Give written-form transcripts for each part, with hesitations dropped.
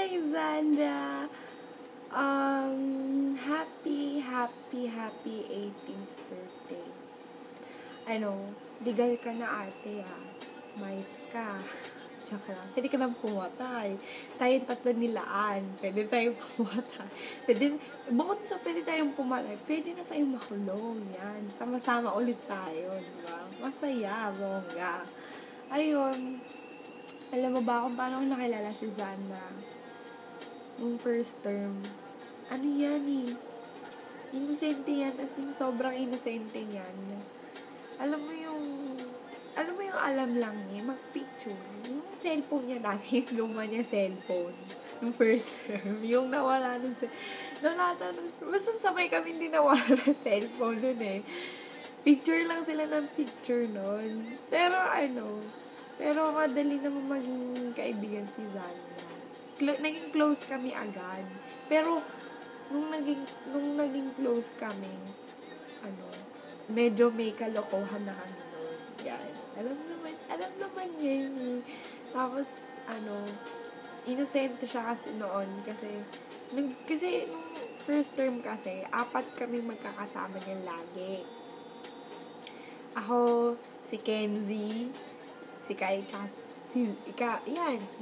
Hi, Zandra! Happy 18th birthday. Digal ka na ate Mais ka. Tsaka lang. Pwede ka nang pumatay. Tayong tatlo nilaan. Pwede tayong pumatay. Bukod sa pwede tayong pumatay, pwede na tayong makulong. Yan. Sama-sama ulit tayo. Diba? Masaya, bongga. Ayun. Alam mo ba kung paano ko nakilala si Zandra? Nung first term. Ano yan Inosente yan. As in, sobrang inosente yan. Alam mo yung alam lang niya, mag-picture. Yung cellphone niya dati, yung luma niya cellphone. Yung first term. Yung nawala nun basta sabay kami hindi nawala ng cellphone nun Picture lang sila ng picture nun. Pero madali naman maging kaibigan si Zandra. Naging close kami agad. Pero, nung naging close kami, medyo may kalokohan na kami nun. Yan. Alam naman niya yun Tapos, inosente siya kasi noon. Kasi nung first term kasi, 4 kami magkakasama niyan lagi. Ako, si Kenzie, si Kai, si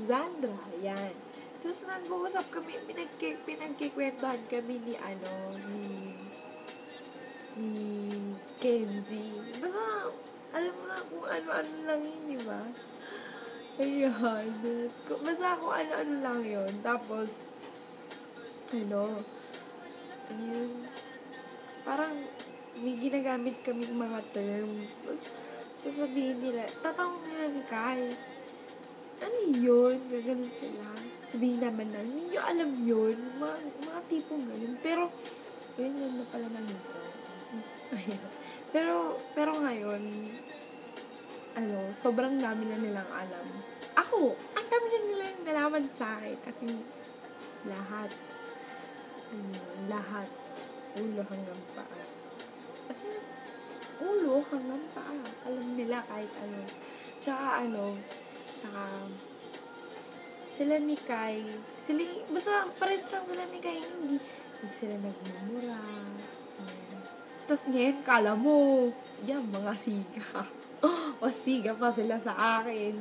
Zandra, yan. Tapos nag-uusap kami, pinagkikwentuhan kami ni Kenzie. Basta, alam mo na kung ano-ano lang yun, di ba? Ayan. Basta kung ano-ano lang yun. Tapos, yun, parang may ginagamit kaming mga terms. Tapos, sasabihin nila, tatanong nila ni Kai, ano yun? Gaganon sila. Sabihin naman na, hindi nyo alam yun. Mga tipong ganun. Pero, yun na pala nalito. Pero ngayon, sobrang dami na nilang alam. Ako, ang dami na nilang nalaman sa akin. Kasi, lahat. Ulo hanggang paa. Kasi, ulo hanggang paa. Alam nila kahit ano. Tsaka, sila ni Kai, basta pares lang sila ni Kai, hindi sila nagmumura. Tapos ngayon, kala mo, mga siga. O siga pa sila sa akin.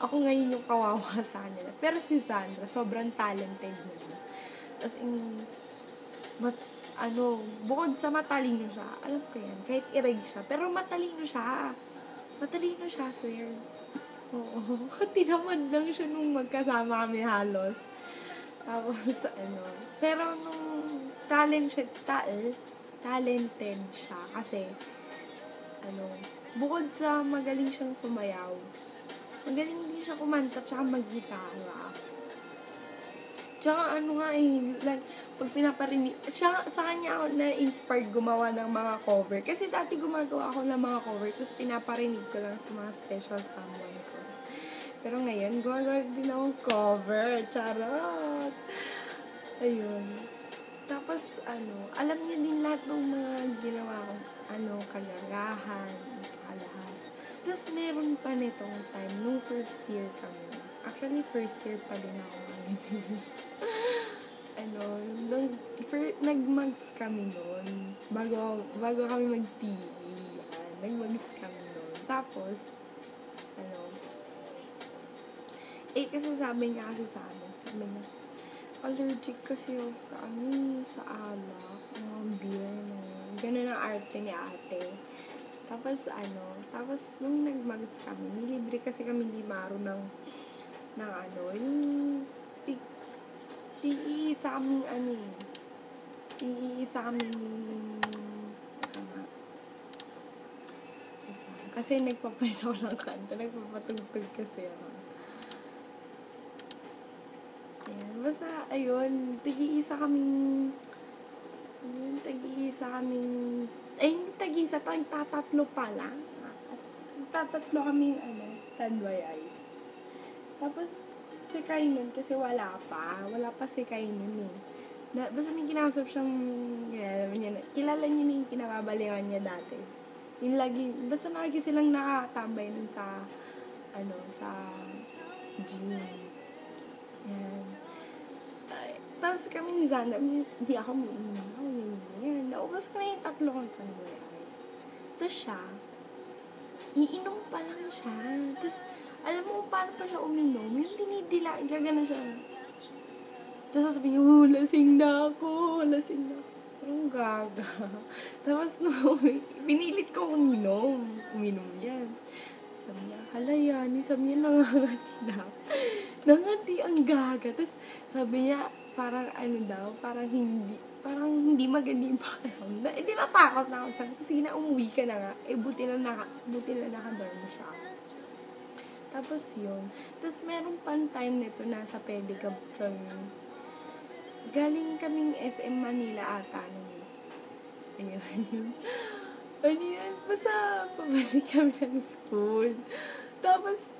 Ako ngayon yung kawawa sa kanila. Pero si Zandra, sobrang talented nila. Tapos bukod sa matalino siya, alam ko yan, kahit ireg siya, pero matalino siya, swear. Oo. Tinamad lang siya nung magkasama kami halos. Tapos, pero nung talented siya kasi, bukod sa magaling siyang sumayaw, magaling din siya kumanta tsaka mag-gitara. Tsaka like, pag pinaparinig, sa kanya ako na-inspired gumawa ng mga cover. Kasi dati gumagawa ako ng mga cover, tapos pinaparinig ko lang sa mga special someone ko. Pero ngayon, gumagawa din akong cover. Charot! Ayun. Tapos, alam niya din lahat ng mga ginawa kong, kagagahan, lahat. Tapos, meron pa nitong time, nung first year kami. Actually, first year pa din ako. Nag-mags kami noon. Bago kami mag-PE. Nag-mags kami noon. Tapos, kasi sabi niya sa amin, allergic kasi ako sa alak, beer, ganun ang arte ni ate. Tapos nung nag-mags kami, nilibre kasi kami ni Maro ng yung iisa kaming kasi nagpapalit ako ng kanta, nagpapatugtog kasi ako. Ayan, basta, ayun, tag-iisa kaming, tatatlo pa lang. Tatatlo kaming, Tadway Ice. Tapos, si Kainan, kasi wala pa si Kainan basta may kinausap siyang, kilala niya na yung kinababalikan niya dati. Yung lagi, basta lagi silang nakatambay nun sa gym. Yan. Tapos kami ni Zana, hindi ako umiinom. Yan. Naubos ko na yung 3 kong Tandoy Ice. Tapos siya, iinom pa lang siya. Tapos, alam mo paano pa siya uminom? Yung dinidila, gagana siya. Tapos sabi niya, lasing na ako. Parang gaga. Tapos, pinilit ko uminom yan. Sabi niya, hala yan. Sabi niya, nangati ang gaga. Tapos, sabi niya, parang parang hindi maganda yung pakiramdam. Hindi natakot na ako. Sabi ko, sige na, umuwi ka na nga. Buti na nakadorm siya. Tapos yun. Tapos meron pang time nito nasa pedicab kami. Galing kaming SM Manila ata nun. Ayun. Ano yan? Basta pabalik kami ng school. Tapos,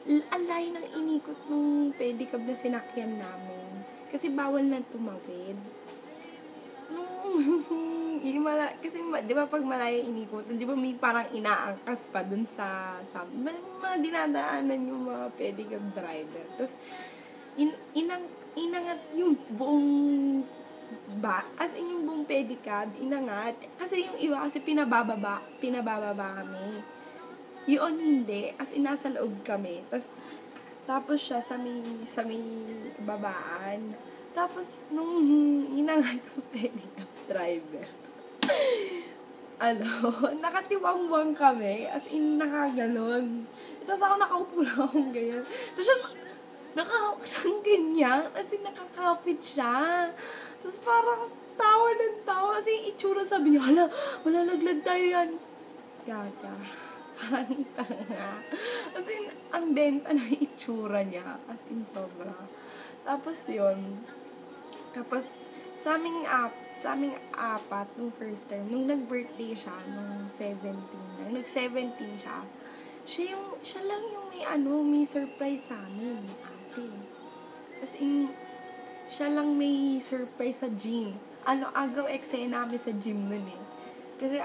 alay ng inikot nung pedicab na sinakyan namin. Kasi bawal na tumawid. Kasi di ba pag malayo inikot, di ba may parang inaangkas pa dun sa mga dinadaanan yung mga pedicab driver. Tapos, inangat yung buong as in yung buong pedicab, inangat. Kasi yung iba, kasi pinabababa kami. Yun hindi, as in nasa loob kami. Tapos siya sa may babaan. Tapos, nung inangat yung pedicab driver, nakatiwangwang kami, as in nakaganon. Tapos ako nakaupo lang akong ganyan. Tapos siya, nakahawak siyang ganyan, as in nakakapit siya. Tapos parang tawa ng tawa, kasi yung itsura sabi niya, hala, malalaglag tayo yan. Gaga. Parang tanga. As in, ang benta na yung itsura niya, as in sobra. Tapos yun, tapos sa aming apat, nung first term, nung nag-birthday siya, nung 17, nag-17 siya, siya lang yung may surprise sa amin, ate. As in, siya lang may surprise sa gym. Agaw eksena namin sa gym nun eh. Kasi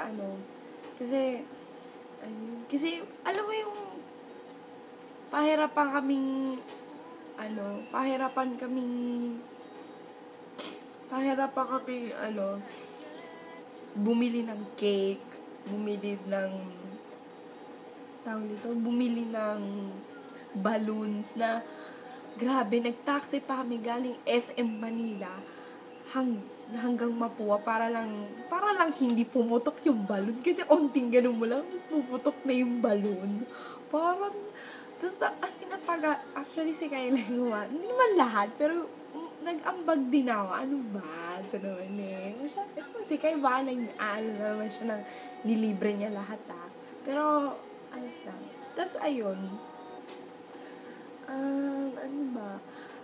alam mo yung pahirapan kaming bumili ng cake, bumili ng balloons na grabe, nag-taxi pa kami galing SM Manila hanggang Mapua para lang hindi pumutok yung balloon kasi onting ganun mo lang puputok na yung balloon. Parang as in actually si Kayla gumawa, hindi naman lahat pero nag-ambag din ako. Ano ba? Ito naman eh. Si Kay ba naman siya nang nilibre niya lahat Pero ayos lang. Tapos ayun. Ano ba?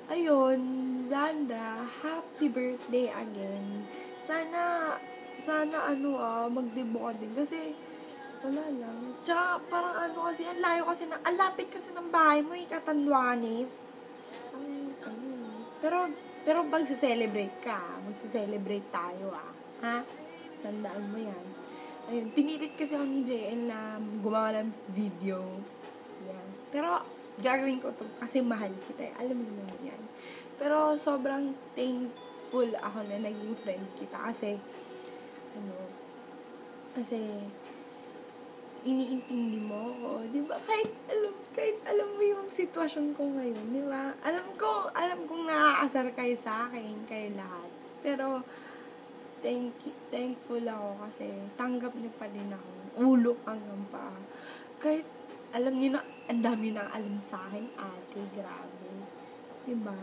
Ayun, Zanda, happy birthday again. Sana magdebo ka din. Kasi, wala lang. Tsaka, parang kasi, ang lapit kasi ng bahay mo, Katanduanes. Pero magse-celebrate magse-celebrate tayo, ha? Tandaan mo yan. Ayun, pinilit kasi ako ni JL na gumawa ng video. Yan. Pero, gagawin ko to kasi mahal kita. Alam mo naman yan. Pero sobrang thankful ako na naging friend kita kasi iniintindi mo ako, di ba? Kahit alam mo yung sitwasyon ko ngayon, di ba? Alam kong naaasar kayo sa akin, kayo lahat. Pero thankful ako kasi tanggap niyo pa din ako. Ulo hanggang pa. Kahit alam niyo na, ang dami na alam sa akin, ate, grabe. Diba?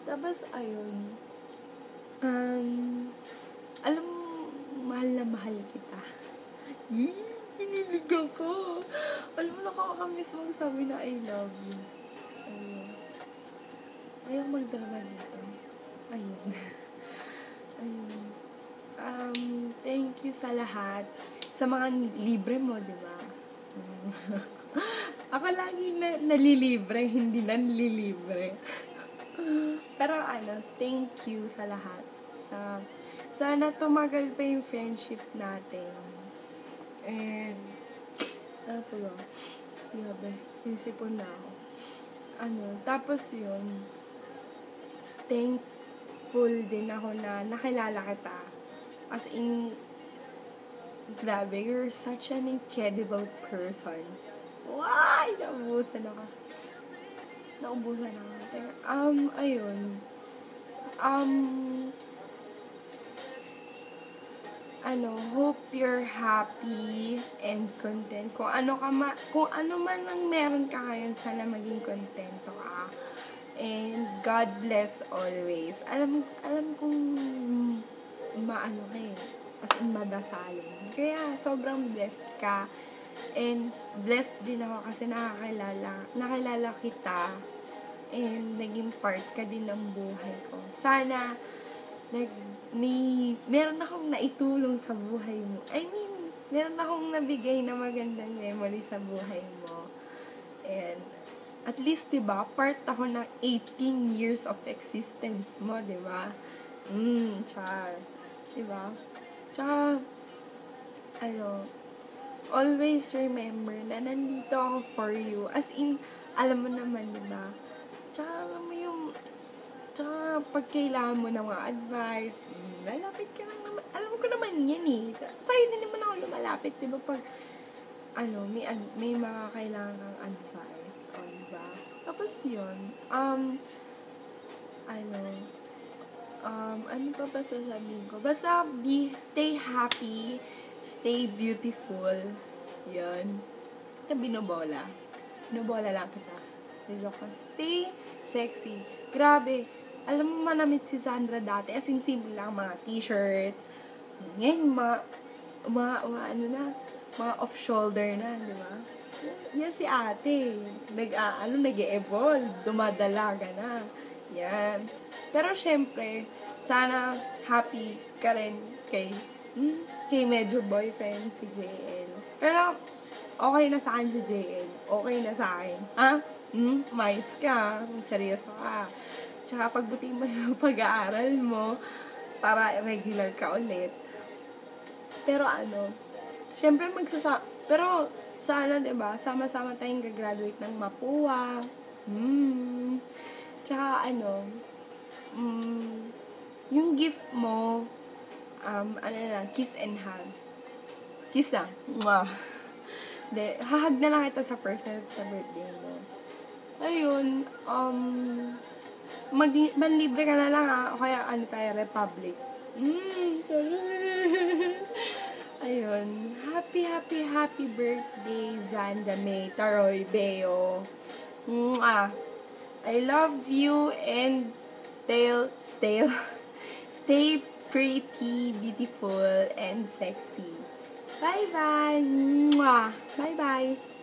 Tapos, ayun. Alam mo, mahal na mahal kita. Pinilig ako. Alam mo, nakakamiss magsabi na I love you. Ayun. Ayaw magdrama dito. Ayun. Ayun. Thank you sa lahat. Sa mga libre mo, diba? Ako lagi nalilibre, hindi nanlilibre. Pero thank you sa lahat. Sana tumagal pa yung friendship natin. And, yung sipon na ako. Tapos yun, thankful din ako na nakilala kita. As in, grabe, you're such an incredible person. Why? Naubusan ako. Teka, ayun. Hope you're happy and content. Kung ano man ang meron ka ngayon, sana maging kontento ka. And God bless always. Alam kong maano ka eh. As in, madasalin. Kaya, sobrang blessed ka. And blessed din ako kasi nakilala kita. And naging part ka din ng buhay ko. Sana, meron akong naitulong sa buhay mo. I mean, meron akong nabigay na magandang memory sa buhay mo. And, at least, diba, part ako ng 18 years of existence mo, diba? Char. Diba? Tsaka, always remember na nandito ako for you. As in, alam mo naman, diba? Tsaka, alam mo yung, pag kailangan mo ng mga advice, lalapit ka lang naman. Alam ko naman yan eh. Sa'yo din naman ako lumalapit, diba? Pag, may mga kailangan kang advice. O, diba? Tapos yun, ano pa ba sasabihin ko? Basta, stay happy, stay beautiful. Yan. Ito, binobola lang kita. Stay sexy. Grabe. Alam mo, manamit si Sandra dati. As in, simple lang, mga t-shirt. Ngayon, mga off-shoulder na, di ba? Yan si ate. Nag-evolve. Dumadalaga na. Yan. Pero, syempre, sana happy ka rin kay medyo boyfriend, si JL. Pero, okay na sa akin si JL. Okay na sa akin. Mais ka. Seryoso ka. Tsaka pagbutin mo yung pag-aaral mo para regular ka ulit. Pero syempre pero sana, diba, sama-sama tayong gagraduate ng Mapua. Tsaka yung gift mo, kiss and hug. Kiss na. Mwah. Hahag na lang kita sa person sa birthday mo. Ayun, manlibre ka na lang o kaya tayo, Republic. Ayun, happy birthday, Zanda May Taroy Beo. I love you and stay pretty, beautiful, and sexy. Bye-bye. Bye-bye.